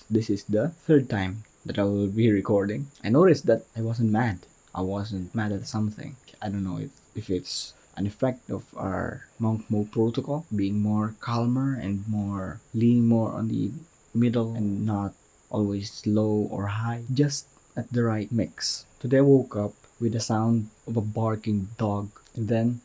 this is the third time that I will be recording. I noticed that I wasn't mad. I wasn't mad at something. I don't know if it's an effect of our monk mode protocol, being more calmer and more leaning more on the middle and not always low or high, just at the right mix. Today I woke up with the sound of a barking dog, and then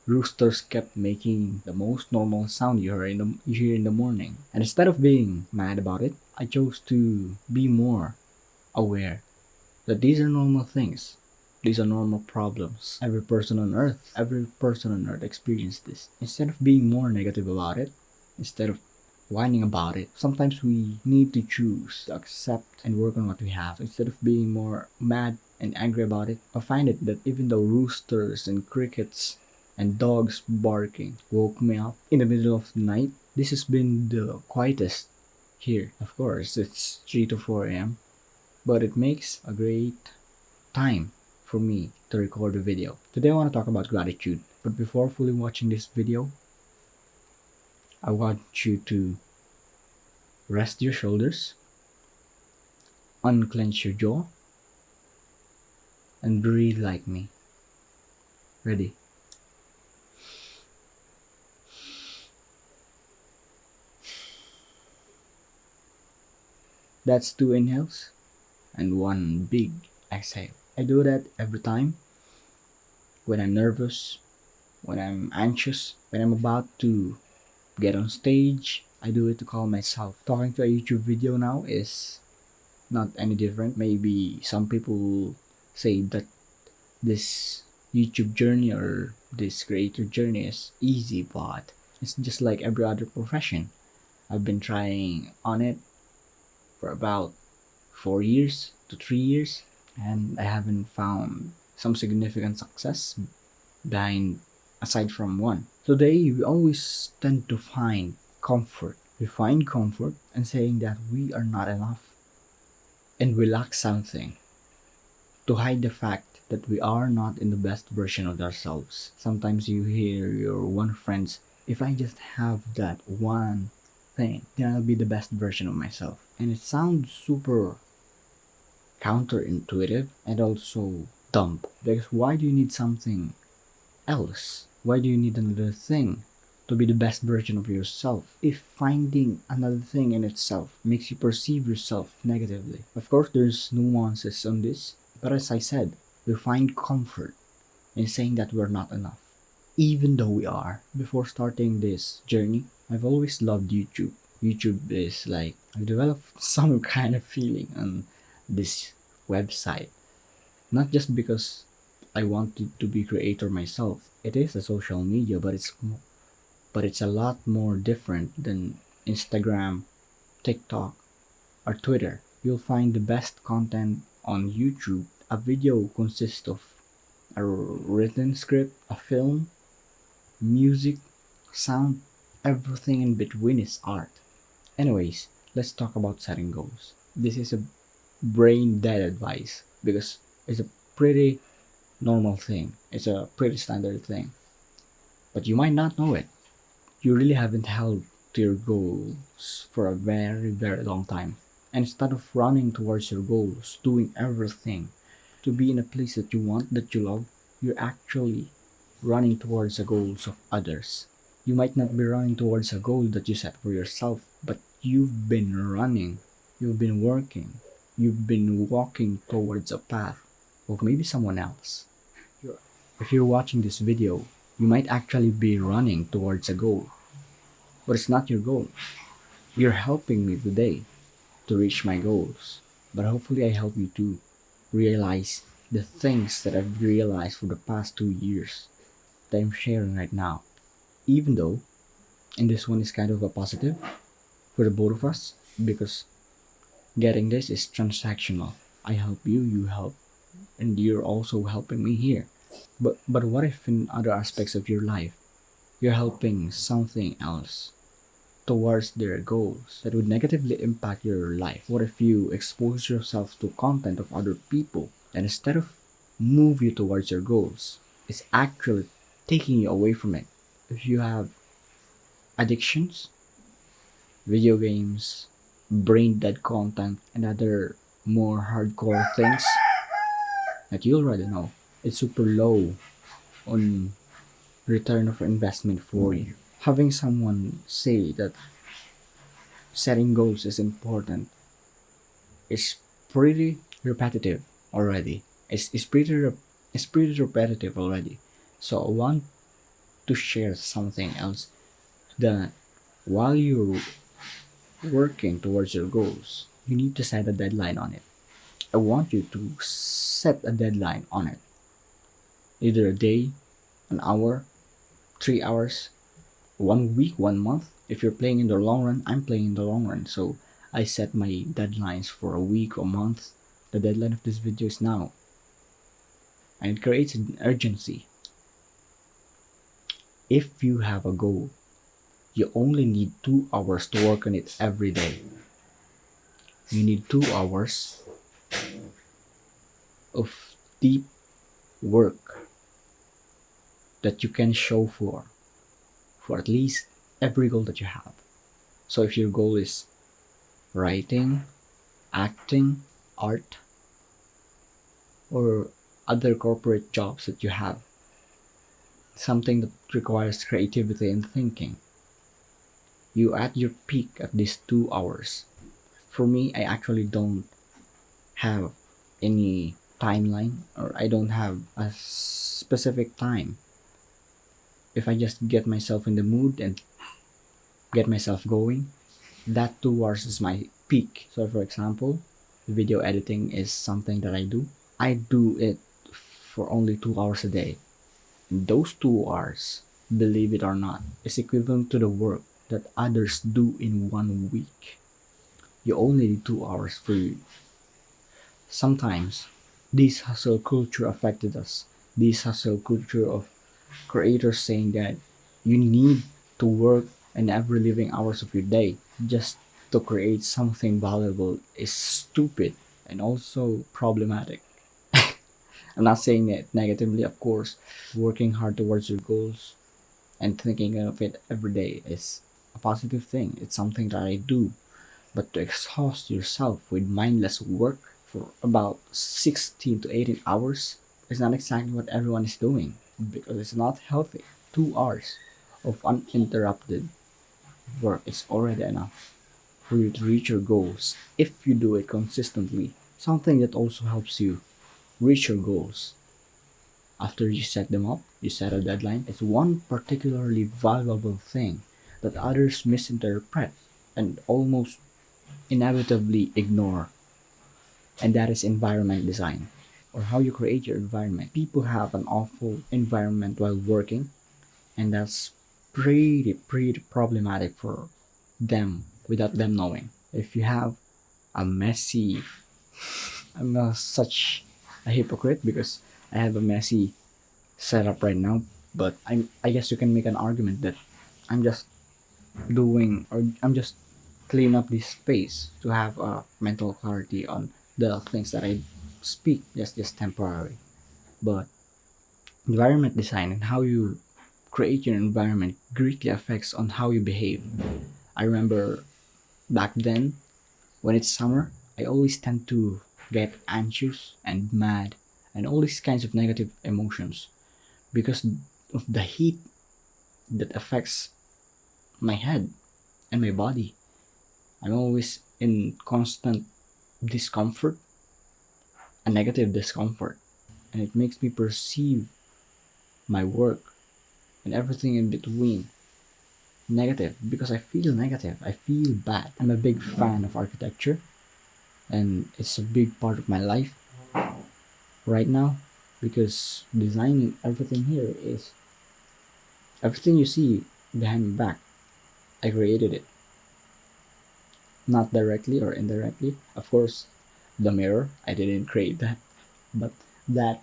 roosters kept making the most normal sound you hear in the morning. And instead of being mad about it, I chose to be more aware that these are normal things. These are normal problems. Every person on earth experienced this. Instead of being more negative about it, instead of whining about it, sometimes we need to choose to accept and work on what we have instead of being more mad and angry about it. I find it that even though roosters and crickets and dogs barking woke me up in the middle of the night, this has been the quietest here. Of course, it's 3 to 4 a.m., but it makes a great time for me to record a video. Today I want to talk about gratitude. But before fully watching this video, I want you to rest your shoulders, unclench your jaw, and breathe like me. Ready? That's 2 inhales and 1 big exhale. I do that every time when I'm nervous, when I'm anxious, when I'm about to get on stage. I do it to calm myself. Talking to a YouTube video now is not any different. Maybe some people say that this YouTube journey or this creator journey is easy, but it's just like every other profession. I've been trying on it for about 4 years to 3 years, and I haven't found some significant success behind aside from one. Today, we always tend to find comfort. We find comfort in saying that we are not enough and we lack something to hide the fact that we are not in the best version of ourselves. Sometimes you hear your one friends, if I just have that one thing, then I'll be the best version of myself. And it sounds super counterintuitive and also dumb. Because why do you need something else? Why do you need another thing to be the best version of yourself if finding another thing in itself makes you perceive yourself negatively? Of course, there's nuances on this, but as I said, we find comfort in saying that we're not enough, even though we are. Before starting this journey, I've always loved YouTube. YouTube is like, I've developed some kind of feeling on this website. Not just because I wanted to be creator myself. It is a social media, but it's a lot more different than Instagram, TikTok, or Twitter. You'll find the best content on YouTube. A video consists of a written script, a film, music, sound, everything in between is art. Anyways, let's talk about setting goals. This is a brain dead advice because it's a pretty normal thing. It's a pretty standard thing. But you might not know it. You really haven't held to your goals for a very, very long time. And instead of running towards your goals, doing everything to be in a place that you want, that you love, you're actually running towards the goals of others. You might not be running towards a goal that you set for yourself, but you've been running, you've been working, you've been walking towards a path of maybe someone else. If you're watching this video, you might actually be running towards a goal, but it's not your goal. You're helping me today to reach my goals, but hopefully I help you to realize the things that I've realized for the past 2 years that I'm sharing right now. Even though, and this one is kind of a positive for the both of us because getting this is transactional. I help you, you help, and you're also helping me here. But what if in other aspects of your life you're helping something else towards their goals that would negatively impact your life? What if you expose yourself to content of other people and instead of move you towards your goals, it's actually taking you away from it? If you have addictions, video games, brain dead content and other more hardcore things that you already know. It's super low on return of investment for you. Having someone say that setting goals is important is pretty repetitive already. It's pretty repetitive already. So I want to share something else that while you're working towards your goals, you need to set a deadline on it. I want you to set a deadline on it. Either a day, an hour, 3 hours, 1 week, 1 month. If you're playing in the long run, I'm playing in the long run. So I set my deadlines for a week or month. The deadline of this video is now. And it creates an urgency. If you have a goal, you only need 2 hours to work on it every day. You need 2 hours of deep work that you can show for at least every goal that you have. So if your goal is writing, acting, art, or other corporate jobs that you have, something that requires creativity and thinking, you at your peak at these 2 hours. For me, I actually don't have any timeline, or I don't have a specific time. If I just get myself in the mood and get myself going, that 2 hours is my peak. So for example, video editing is something that I do. I do it for only 2 hours a day. And those 2 hours, believe it or not, is equivalent to the work that others do in 1 week. You only need 2 hours for you. Sometimes this hustle culture affected us. This hustle culture of creators saying that you need to work in every living hours of your day just to create something valuable is stupid and also problematic. I'm not saying it negatively, of course. Working hard towards your goals and thinking of it every day is a positive thing. It's something that I do. But to exhaust yourself with mindless work for about 16 to 18 hours is not exactly what everyone is doing because it's not healthy. 2 hours of uninterrupted work is already enough for you to reach your goals if you do it consistently. Something that also helps you reach your goals after you set them up, you set a deadline. It's one particularly valuable thing that others misinterpret and almost inevitably ignore, and that is environment design or how you create your environment. People have an awful environment while working, and that's pretty problematic for them without them knowing. If you have a messy, I'm not such a hypocrite because I have a messy setup right now, but I guess you can make an argument that I'm just I'm just clean up this space to have a mental clarity on the things that I speak, just temporary. But environment design and how you create your environment greatly affects on how you behave. I remember back then when it's summer, I always tend to get anxious and mad and all these kinds of negative emotions because of the heat that affects my head and my body. I'm always in constant discomfort, a negative discomfort, and it makes me perceive my work and everything in between negative because I feel negative. I feel bad. I'm a big fan of architecture, and it's a big part of my life right now because designing everything here is everything you see behind my back. I created it, not directly or indirectly. Of course, the mirror, I didn't create that, but that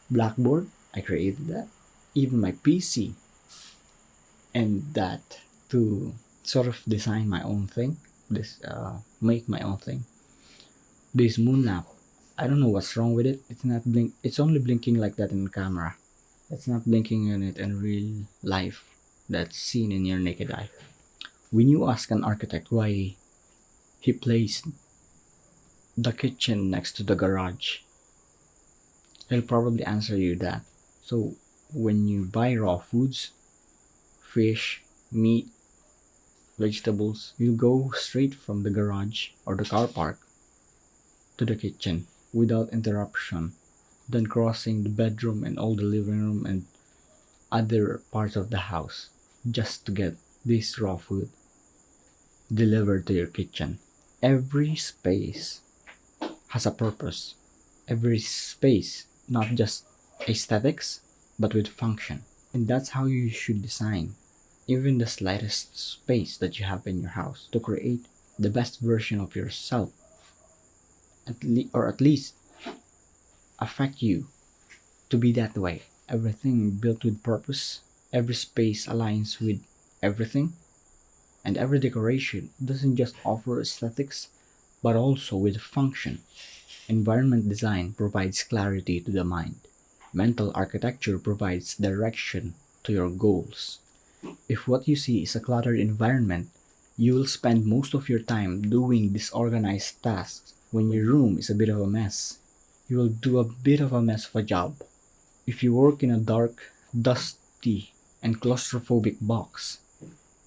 blackboard, I created that. Even my PC, and that to sort of design my own thing, this make my own thing. This moon lamp, I don't know what's wrong with it. It's not blink. It's only blinking like that in the camera. It's not blinking in it in real life. That's seen in your naked eye. When you ask an architect why he placed the kitchen next to the garage. He'll probably answer you that. So when you buy raw foods, fish, meat, vegetables, you go straight from the garage or the car park to the kitchen without interruption, then crossing the bedroom and all the living room and other parts of the house just to get this raw food delivered to your kitchen. Every space has a purpose. Every space, not just aesthetics, but with function. And that's how you should design even the slightest space that you have in your house to create the best version of yourself, or at least affect you to be that way. Everything built with purpose, every space aligns with everything, and every decoration doesn't just offer aesthetics but also with function. Environment design provides clarity to the mind. Mental architecture provides direction to your goals. If what you see is a cluttered environment, you will spend most of your time doing disorganized tasks. When your room is a bit of a mess, you will do a bit of a mess of a job. If you work in a dark, dusty, and claustrophobic box,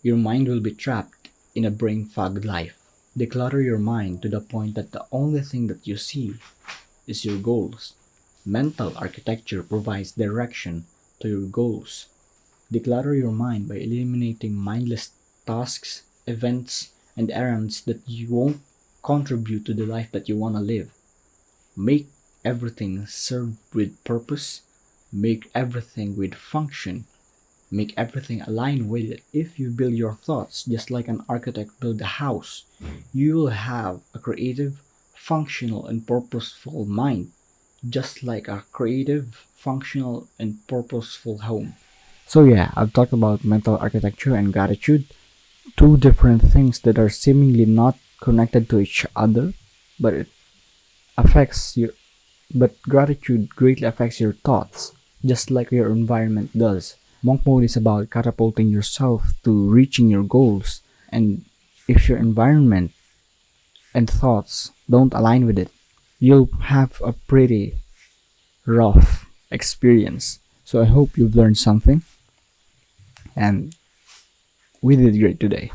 your mind will be trapped in a brain fog life. Declutter your mind to the point that the only thing that you see is your goals. Mental architecture provides direction to your goals. Declutter your mind by eliminating mindless tasks, events, and errands that you won't contribute to the life that you want to live. Make everything serve with purpose, make everything with function, make everything align with it. If you build your thoughts just like an architect build a house, you will have a creative, functional, and purposeful mind, just like a creative, functional, and purposeful home. So yeah, I've talked about mental architecture and gratitude, two different things that are seemingly not connected to each other, but it affects your but gratitude greatly affects your thoughts, just like your environment does. Monk mode is about catapulting yourself to reaching your goals, and if your environment and thoughts don't align with it, you'll have a pretty rough experience. So I hope you've learned something, and we did great today.